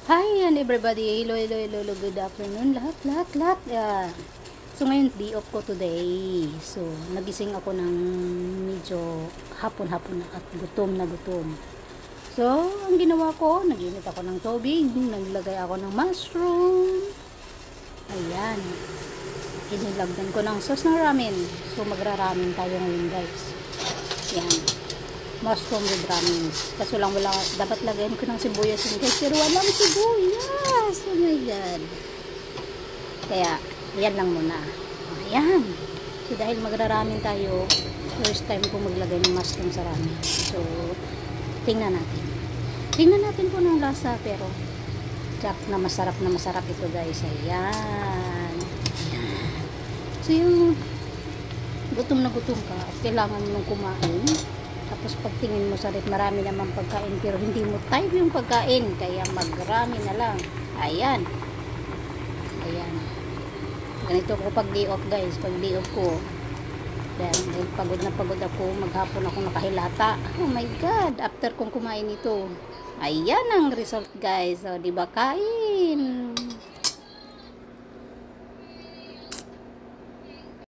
Hi and everybody, hello, hello, hello, hello, good afternoon, lahat. So ngayon, day off ko today. So, nagising ako ng medyo hapon-hapon na at gutom na gutom. So, ang ginawa ko, nag-init ako ng tubig, naglagay ako ng mushroom. Ayan. Inilagdan ko ng sauce ng ramen. So, magra-ramen tayo ngayon, guys. Ayan. Mushroom with ramen. Kaso lang wala, dapat lagyan ko ng sibuyas yun guys, pero walang sibuyas. Oh my god. Kaya, yan lang muna. Ayan. So, dahil magra-ramen tayo, first time ko maglagay ng mushroom sa ramen. So, tingnan natin. Tingnan natin kung anong lasa, pero tsak na masarap ito guys. Ayan. Ayan. So, yung gutom na gutom ka at kailangan mong kumain. Tapos pagtingin mo sa rep, marami naman pagkain pero hindi mo type yung pagkain. Kaya magrami na lang. Ayan. Ayan. Ganito ko pag day off guys. Pag day off ko. Dahil pagod na pagod ako. Maghapon ako nakahilata. Oh my god. After kong kumain ito. Ayan ang result guys. So, diba kain?